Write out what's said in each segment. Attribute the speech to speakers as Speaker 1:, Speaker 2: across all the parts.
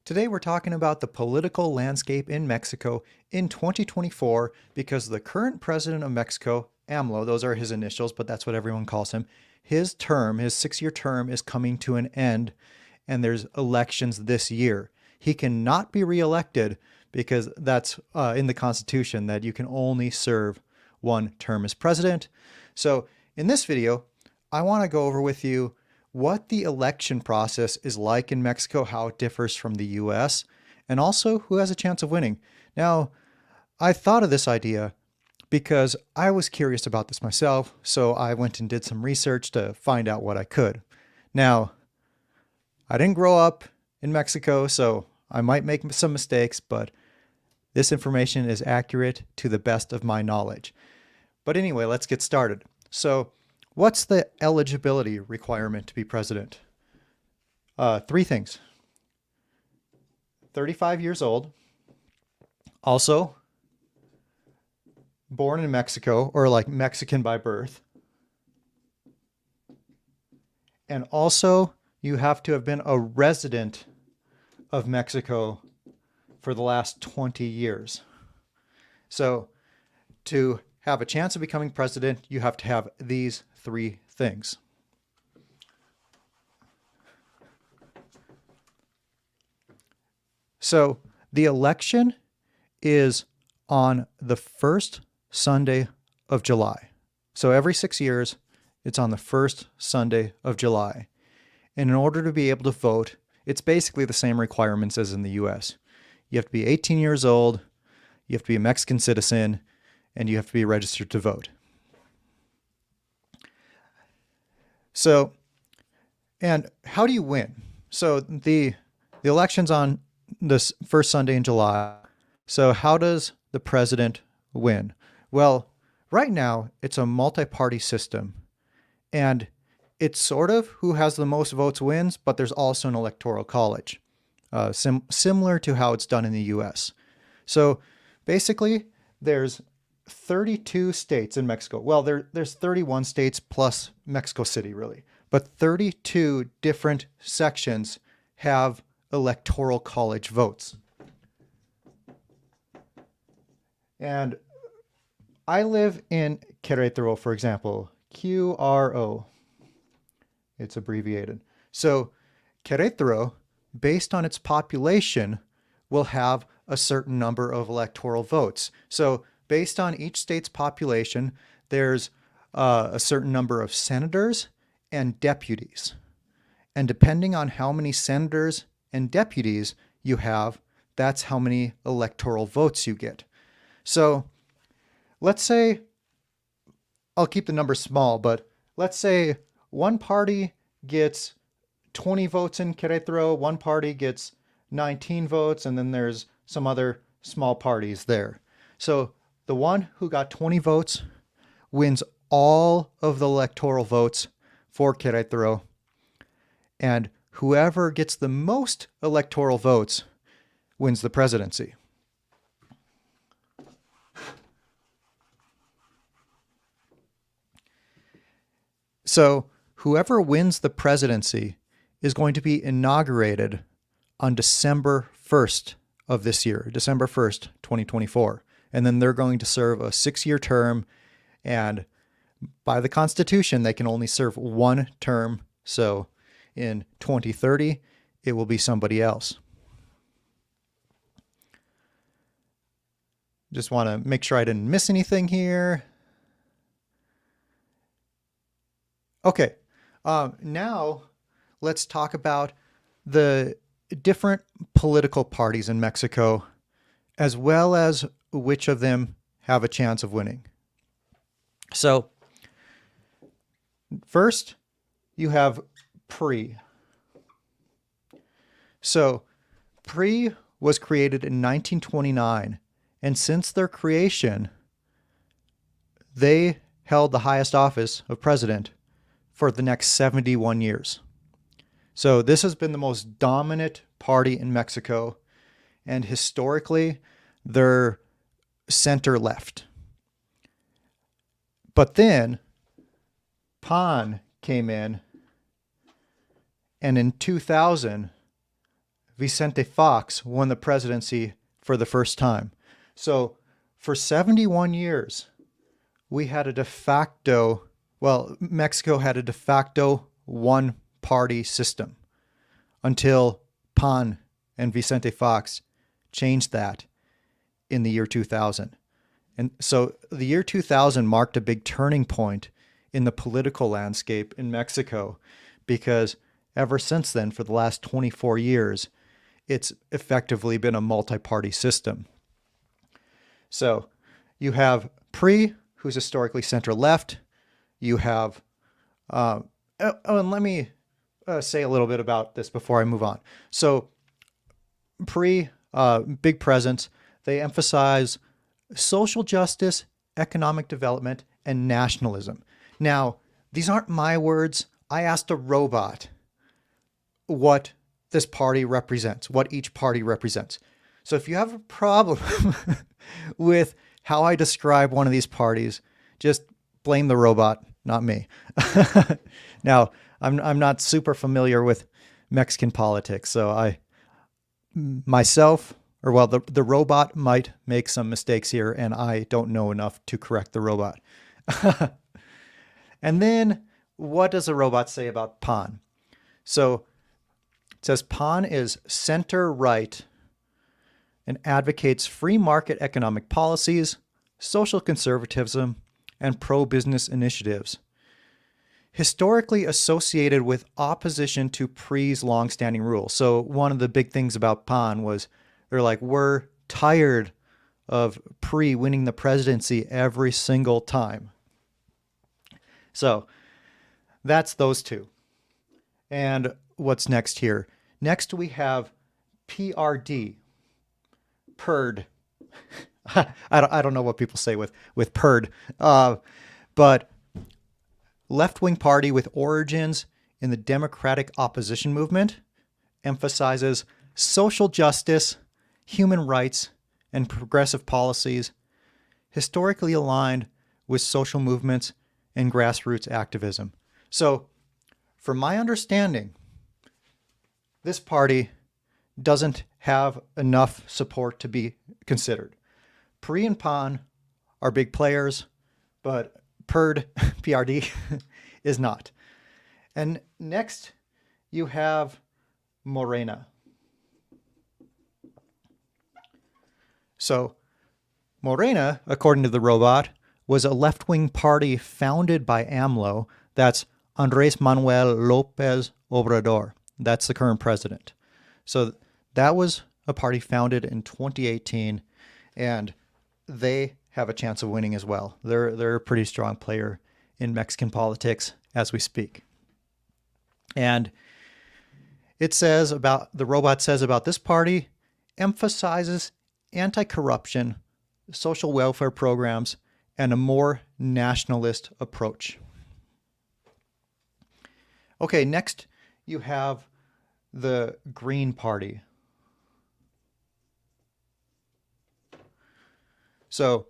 Speaker 1: Today we're talking about the political landscape in Mexico in 2024 because the current president of Mexico, AMLO, those are his initials, but that's what everyone calls him, his term, his 6-year term is coming to an end and there's elections this year. He cannot be reelected because that's in the Constitution that you can only serve one term as president. So in this video, I want to go over with you what the election process is like in Mexico, how it differs from the US, and also who has a chance of winning. Now, I thought of this idea because I was curious about this myself, so I went and did some research to find out what I could. Now, I didn't grow up in Mexico, so I might make some mistakes, but this information is accurate to the best of my knowledge. But anyway, let's get started. So, what's the eligibility requirement to be president? 3 things. 35 years old, also born in Mexico or like Mexican by birth, and also you have to have been a resident of Mexico for the last 20 years. So to have a chance of becoming president, you have to have these 3 things. So the election is on the first Sunday of July. So every 6 years, it's on the first Sunday of July. And in order to be able to vote, it's basically the same requirements as in the US. You have to be 18 years old, you have to be a Mexican citizen, and you have to be registered to vote. So, and how do you win? So the election's on this first Sunday in July. So how does the president win? Well, right now it's a multi-party system, and it's sort of who has the most votes wins, but there's also an electoral college, similar to how it's done in the US. So basically, there's 32 states in Mexico. Well, there's 31 states plus Mexico City, really. But 32 different sections have electoral college votes. And I live in Querétaro, for example, QRO. It's abbreviated. So Querétaro, based on its population, will have a certain number of electoral votes. So based on each state's population, there's a certain number of senators and deputies. And depending on how many senators and deputies you have, that's how many electoral votes you get. So let's say, I'll keep the number small, but let's say one party gets 20 votes in Querétaro, one party gets 19 votes, and then there's some other small parties there. So the one who got 20 votes wins all of the electoral votes for Querétaro, and whoever gets the most electoral votes wins the presidency. So whoever wins the presidency is going to be inaugurated on December 1st of this year, December 1st, 2024. And then they're going to serve a 6-year term, and by the Constitution, they can only serve one term. So in 2030, it will be somebody else. Just want to make sure I didn't miss anything here. Okay, now let's talk about the different political parties in Mexico, as well as which of them have a chance of winning. So first, you have PRI. So PRI was created in 1929, and since their creation, they held the highest office of president for the next 71 years. So this has been the most dominant party in Mexico, and historically, they're center left. But then PAN came in, and in 2000, Vicente Fox won the presidency for the first time. So for 71 years, we had a de facto, well, Mexico had a de facto one-party system until PAN and Vicente Fox changed that in the year 2000. And so the year 2000 marked a big turning point in the political landscape in Mexico, because ever since then, for the last 24 years, it's effectively been a multi-party system. So you have PRI, who's historically center-left. You have, and let me say a little bit about this before I move on. So PRI, big presence, they emphasize social justice, economic development, and nationalism. Now, these aren't my words. I asked a robot what this party represents, what each party represents. So if you have a problem with how I describe one of these parties, just blame the robot, not me. Now, I'm not super familiar with Mexican politics, so the robot might make some mistakes here, and I don't know enough to correct the robot. And then, what does the robot say about PAN? So it says PAN is center-right and advocates free market economic policies, social conservatism, and pro-business initiatives. Historically associated with opposition to PRI's longstanding rule. So one of the big things about PAN was they're like, we're tired of PRI winning the presidency every single time. So that's those two. And what's next here? Next we have PRD. PERD. I don't know what people say with PERD. But left-wing party with origins in the democratic opposition movement, emphasizes social justice, human rights, and progressive policies, historically aligned with social movements and grassroots activism. So, from my understanding, this party doesn't have enough support to be considered. PRI and PAN are big players, but PERD, PRD, is not. And next, you have Morena. So, Morena, according to the robot, was a left-wing party founded by AMLO. That's Andrés Manuel López Obrador. That's the current president. So that was a party founded in 2018, and they have a chance of winning as well. They're a pretty strong player in Mexican politics as we speak. And it says about, the robot says about this party, emphasizes anti-corruption, social welfare programs, and a more nationalist approach. Okay, next you have the Green Party. So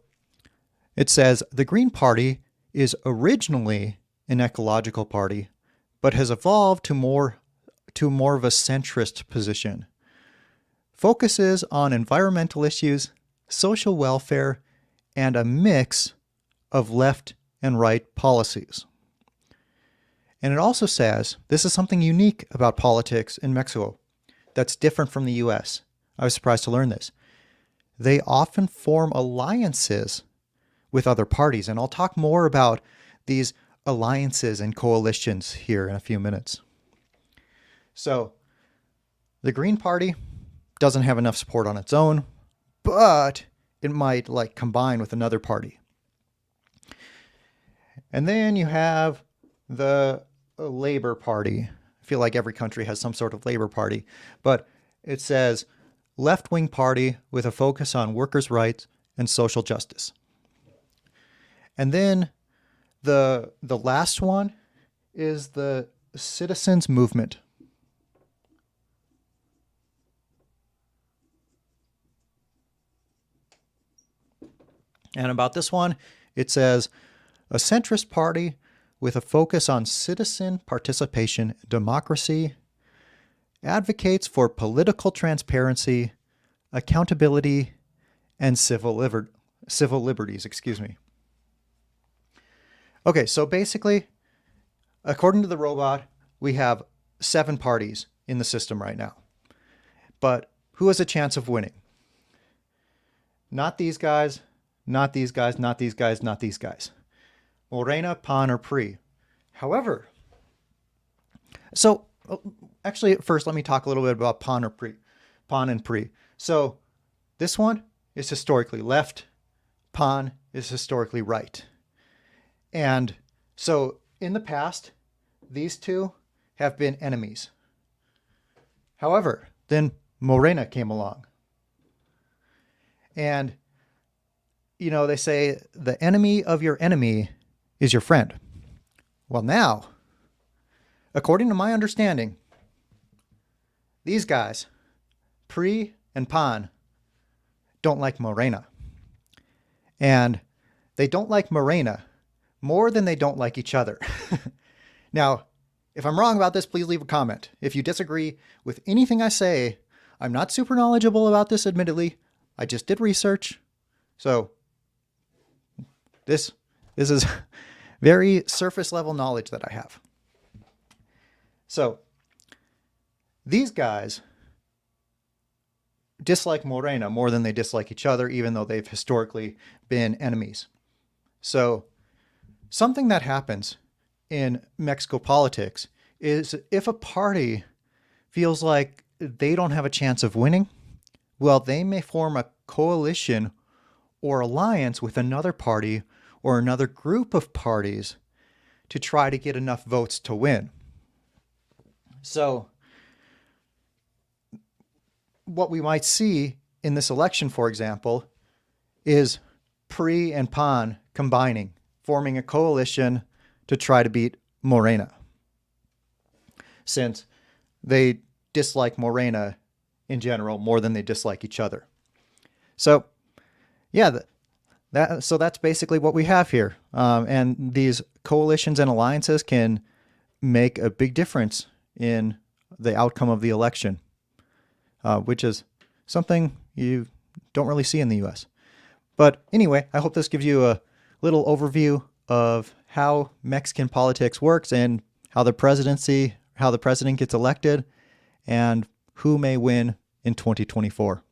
Speaker 1: it says the Green Party is originally an ecological party, but has evolved to more of a centrist position. Focuses on environmental issues, social welfare, and a mix of left and right policies. And it also says, this is something unique about politics in Mexico that's different from the US. I was surprised to learn this. They often form alliances with other parties, and I'll talk more about these alliances and coalitions here in a few minutes. So, the Green Party doesn't have enough support on its own, but it might combine with another party. And then you have the Labor Party. I feel like every country has some sort of Labor Party, but it says left-wing party with a focus on workers' rights and social justice. And then the last one is the Citizens Movement. And about this one, it says a centrist party with a focus on citizen participation, democracy, advocates for political transparency, accountability, and civil liberties, excuse me. Okay, so basically, according to the robot, we have 7 parties in the system right now. But who has a chance of winning? Not these guys, not these guys, not these guys, not these guys. Morena, PAN, or PRI. However, so actually, first let me talk a little bit about PAN or PRI. PAN and PRI. So this one is historically left. PAN is historically right. And so in the past, these two have been enemies. However, then Morena came along. And, you know, they say the enemy of your enemy is your friend. Well, now, according to my understanding, these guys, PRI and PAN, don't like Morena. And they don't like Morena more than they don't like each other. Now, if I'm wrong about this, please leave a comment. If you disagree with anything I say, I'm not super knowledgeable about this, admittedly. I just did research. So this is very surface level knowledge that I have. So these guys dislike Morena more than they dislike each other, even though they've historically been enemies. So something that happens in Mexico politics is if a party feels like they don't have a chance of winning, well, they may form a coalition or alliance with another party or another group of parties to try to get enough votes to win. So what we might see in this election, for example, is PRI and PAN combining, forming a coalition to try to beat Morena, since they dislike Morena in general more than they dislike each other. So yeah, so that's basically what we have here. And these coalitions and alliances can make a big difference in the outcome of the election, which is something you don't really see in the US. But anyway, I hope this gives you a little overview of how Mexican politics works and how the president gets elected and who may win in 2024.